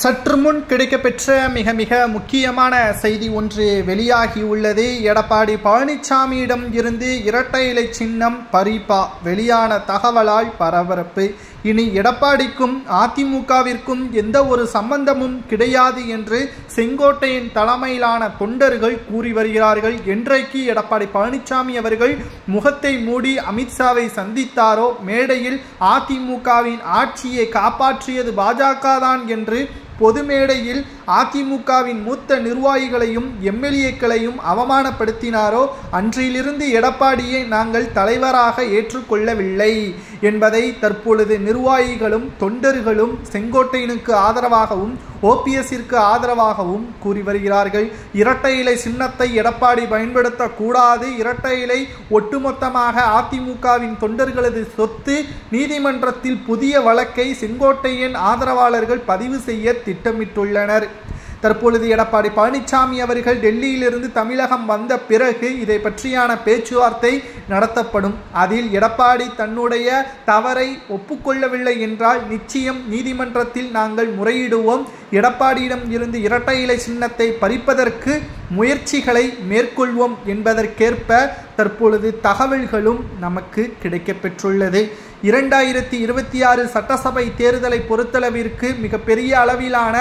சற்று முன் கிடைக்கப்பெற்ற மிக முக்கியமான செய்தி ஒன்று வெளியாகியுள்ளது. எடப்பாடி பழனிசாமியிடம் இருந்து இரட்டை இலை சின்னம் பறிப்பா? வெளியான தகவலால் பரபரப்பு. இனி எடப்பாடிக்கும் அதிமுகவிற்கும் எந்த ஒரு சம்பந்தமும் கிடையாது என்று செங்கோட்டையின் தலைமையிலான தொண்டர்கள் கூறி வருகிறார்கள். என்றைக்கு எடப்பாடி பழனிசாமி அவர்கள் முகத்தை மூடி அமித்ஷாவை சந்தித்தாரோ, மேடையில் அதிமுகவின் ஆட்சியை காப்பாற்றியது பாஜக தான் என்று பொது மேடையில் அதிமுகவின் மூத்த நிர்வாகிகளையும் எம்எல்ஏக்களையும் அவமானப்படுத்தினாரோ, அன்றிலிருந்து எடப்பாடியை நாங்கள் தலைவராக ஏற்றுக்கொள்ளவில்லை என்பதை தற்பொழுது நிர்வாகிகளும் தொண்டர்களும் செங்கோட்டையனுக்கு ஆதரவாகவும் ஓபிஎஸ்ஸிற்கு ஆதரவாகவும் கூறி வருகிறார்கள். இரட்டை இலை சின்னத்தை எடப்பாடி பயன்படுத்தக்கூடாது, இரட்டை இலை ஒட்டுமொத்தமாக அதிமுகவின் தொண்டர்களது சொத்து, நீதிமன்றத்தில் புதிய வழக்கை செங்கோட்டையன் ஆதரவாளர்கள் பதிவு செய்ய திட்டமிட்டுள்ளனர். தற்பொழுது எடப்பாடி பழனிசாமி அவர்கள் டெல்லியிலிருந்து தமிழகம் வந்த பிறகு இதை பற்றியான பேச்சுவார்த்தை நடத்தப்படும். அதில் எடப்பாடி தன்னுடைய தவறை ஒப்புக்கொள்ளவில்லை என்றால் நிச்சயம் நீதிமன்றத்தில் நாங்கள் முறையிடுவோம், எடப்பாடியிடம் இருந்து இரட்டை இலை சின்னத்தை பறிப்பதற்கு முயற்சிகளை மேற்கொள்வோம் என்பதற்கேற்ப தற்பொழுது தகவல்களும் நமக்கு கிடைக்கப்பெற்றுள்ளது. 2026 சட்டசபை தேர்தலை பொறுத்தளவிற்கு மிகப்பெரிய அளவிலான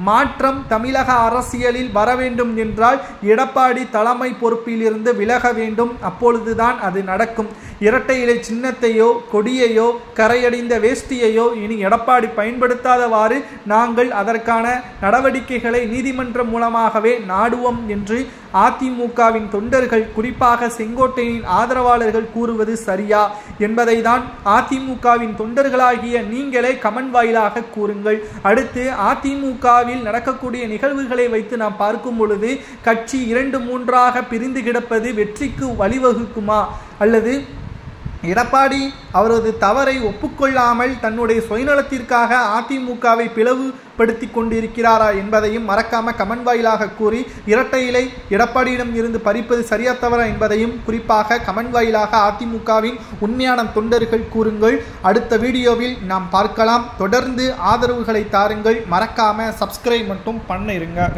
மாற்றம் தமிழக அரசியலில் வர வேண்டும் என்றால் எடப்பாடி தலைமை பொறுப்பில் இருந்து விலக வேண்டும். அப்பொழுதுதான் அது நடக்கும். இரட்டை இலை சின்னத்தையோ கொடியையோ கரையடைந்த வேஷ்டியையோ இனி எடப்பாடி பயன்படுத்தாதவாறு நாங்கள் அதற்கான நடவடிக்கைகளை நீதிமன்றம் மூலமாகவே நாடுவோம் என்று அதிமுகவின் தொண்டர்கள், குறிப்பாக செங்கோட்டையின் ஆதரவாளர்கள் கூறுவது சரியா என்பதை தான் அதிமுகவின் தொண்டர்களாகிய நீங்களே கமெண்ட் வாயிலாக கூறுங்கள். அடுத்து அதிமுகவில் நடக்கக்கூடிய நிகழ்வுகளை வைத்து நாம் பார்க்கும் பொழுது கட்சி 2-3 பிரிந்து கிடப்பது வெற்றிக்கு வழிவகுக்குமா, அல்லது எடப்பாடி அவரது தவறை ஒப்புக்கொள்ளாமல் தன்னுடைய சுயநலத்திற்காக அதிமுகவை பிளவுபடுத்தி கொண்டிருக்கிறாரா என்பதையும் மறக்காம கமெண்ட் வாயிலாக கூறி, இரட்டை இலை எடப்பாடியிடம் இருந்து பறிப்பது சரியா தவறா என்பதையும் குறிப்பாக கமெண்ட் வாயிலாக அதிமுகவின் உண்மையான தொண்டர்கள் கூறுங்கள். அடுத்த வீடியோவில் நாம் பார்க்கலாம். தொடர்ந்து ஆதரவுகளை தாருங்கள். மறக்காம சப்ஸ்கிரைப் மட்டும் பண்ணிருங்க.